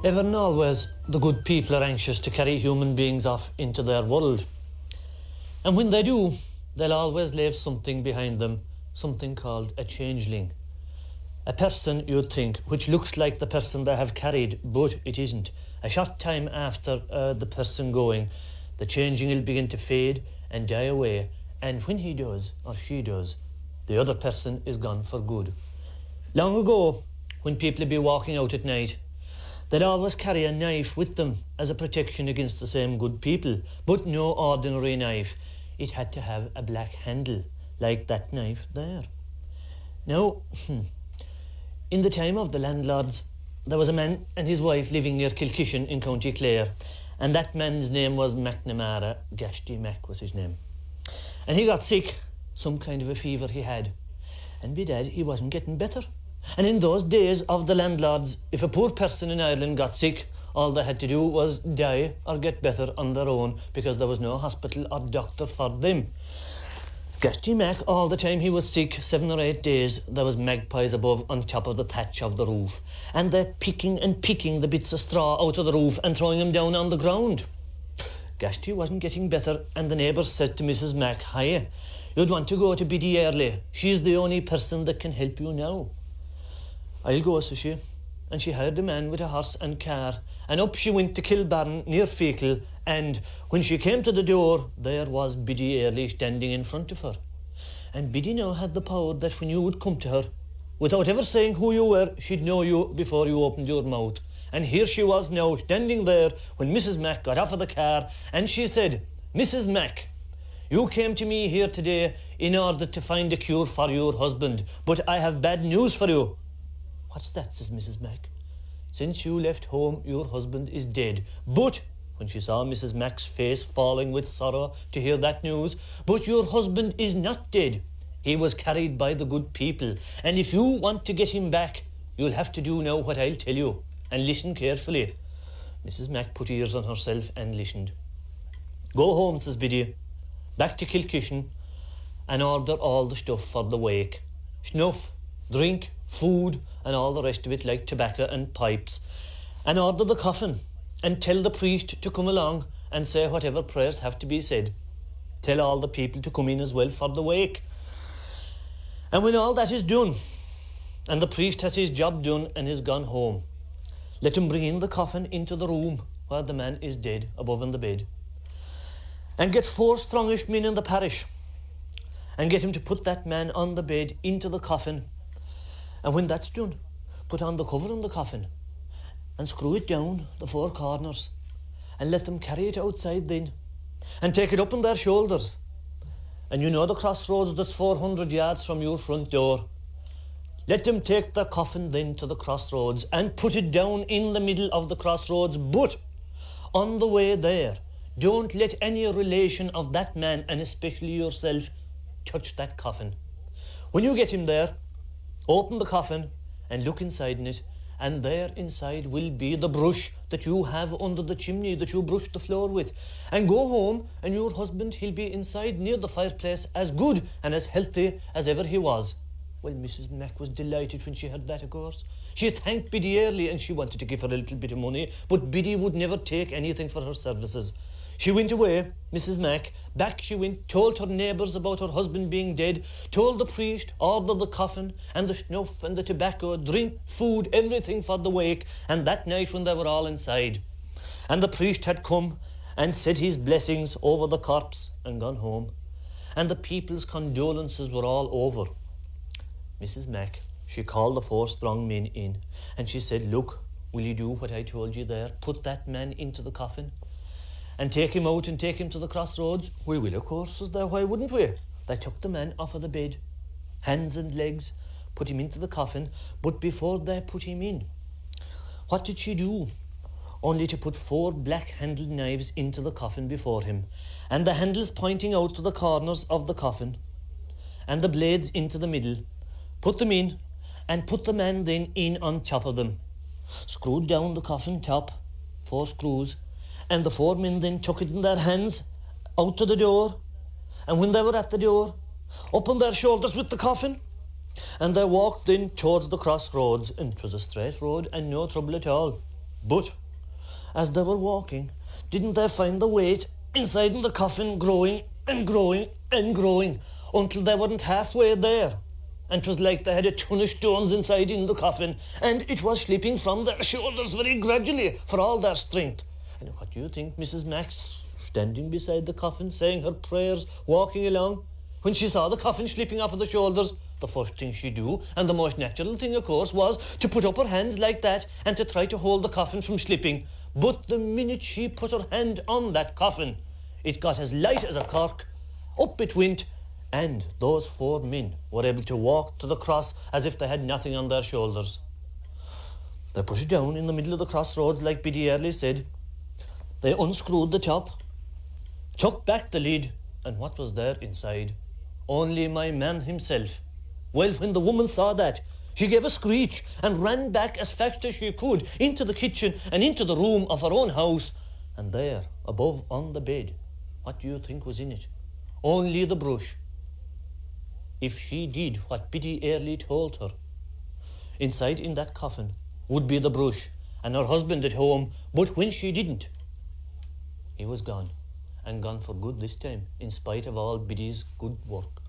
Ever and always, the good people are anxious to carry human beings off into their world. And when they do, they'll always leave something behind them, something called a changeling. A person, you'd think, which looks like the person they have carried, but it isn't. A short time after the person going, the changeling will begin to fade and die away, and when he does, or she does, the other person is gone for good. Long ago, when people would be walking out at night, they'd always carry a knife with them as a protection against the same good people, but no ordinary knife. It had to have a black handle, like that knife there. Now, in the time of the landlords, there was a man and his wife living near Kilkishen in County Clare, and that man's name was McNamaras. Gasty Mac was his name. And he got sick, some kind of a fever he had, and bedad, he wasn't getting better. And in those days of the landlords, if a poor person in Ireland got sick, all they had to do was die or get better on their own, because there was no hospital or doctor for them. Gasty Mac, all the time he was sick, 7 or 8 days, there was magpies above on top of the thatch of the roof, and they're picking and picking the bits of straw out of the roof and throwing them down on the ground. Gasty wasn't getting better, and the neighbours said to Mrs. Mac, "Hiya, you'd want to go to Biddy Early. She's the only person that can help you now." "I'll go," says she. And she hired a man with a horse and car, and up she went to Kilbarn near Fecal, and when she came to the door, there was Biddy Early standing in front of her. And Biddy now had the power that when you would come to her, without ever saying who you were, she'd know you before you opened your mouth. And here she was now, standing there, when Mrs. Mac got off of the car, and she said, "Mrs. Mac, you came to me here today in order to find a cure for your husband, but I have bad news for you." "What's that?" says Mrs. Mac. "Since you left home, your husband is dead." But when she saw Mrs. Mac's face falling with sorrow to hear that news, "But your husband is not dead. He was carried by the good people, and if you want to get him back, you'll have to do now what I'll tell you, and listen carefully." Mrs. Mac put ears on herself and listened. "Go home," says Biddy, "back to Kilkishen, and order all the stuff for the wake. Snuff, drink, food, and all the rest of it, like tobacco and pipes. And order the coffin, and tell the priest to come along and say whatever prayers have to be said. Tell all the people to come in as well for the wake. And when all that is done, and the priest has his job done and is gone home, let him bring in the coffin into the room where the man is dead, above in the bed. And get 4 strongish men in the parish, and get him to put that man on the bed into the coffin. And when that's done, put on the cover on the coffin and screw it down the 4 corners, and let them carry it outside then, and take it up on their shoulders. And you know the crossroads that's 400 yards from your front door. Let them take the coffin then to the crossroads and put it down in the middle of the crossroads, but on the way there, don't let any relation of that man, and especially yourself, touch that coffin. When you get him there, open the coffin and look inside in it, and there inside will be the brush that you have under the chimney that you brush the floor with. And go home, and your husband, he'll be inside near the fireplace, as good and as healthy as ever he was." Well, Mrs. Mac was delighted when she heard that, of course. She thanked Biddy Early, and she wanted to give her a little bit of money, but Biddy would never take anything for her services. She went away, Mrs. Mac. Back she went, told her neighbours about her husband being dead, told the priest, ordered the coffin, and the snuff, and the tobacco, drink, food, everything for the wake, and that night when they were all inside, and the priest had come and said his blessings over the corpse and gone home, and the people's condolences were all over, Mrs. Mac, she called the 4 strong men in, and she said, "Look, will you do what I told you there? Put that man into the coffin, and take him out and take him to the crossroads." "We will, of course," says they. "Why wouldn't we?" They took the man off of the bed, hands and legs, put him into the coffin, but before they put him in, what did she do? Only to put 4 black-handled knives into the coffin before him, and the handles pointing out to the corners of the coffin, and the blades into the middle. Put them in, and put the man then in on top of them. Screwed down the coffin top, 4 screws, and the 4 men then took it in their hands out to the door, and when they were at the door, up on their shoulders with the coffin, and they walked then towards the crossroads, and it was a straight road and no trouble at all. But as they were walking, didn't they find the weight inside in the coffin growing and growing and growing until they weren't halfway there? And 'twas like they had a ton of stones inside in the coffin, and it was slipping from their shoulders very gradually for all their strength. And what do you think Mrs. Max, standing beside the coffin, saying her prayers, walking along, when she saw the coffin slipping off of the shoulders, the first thing she do, and the most natural thing, of course, was to put up her hands like that and to try to hold the coffin from slipping. But the minute she put her hand on that coffin, it got as light as a cork. Up it went, and those 4 men were able to walk to the cross as if they had nothing on their shoulders. They put it down in the middle of the crossroads, like Biddy Early said. They unscrewed the top, took back the lid, and what was there inside? Only my man himself. Well, when the woman saw that, she gave a screech and ran back as fast as she could into the kitchen and into the room of her own house. And there, above on the bed, what do you think was in it? Only the brush. If she did what Biddy Early told her, inside in that coffin would be the brush and her husband at home, but when she didn't, he was gone, and gone for good this time, in spite of all Biddy's good work.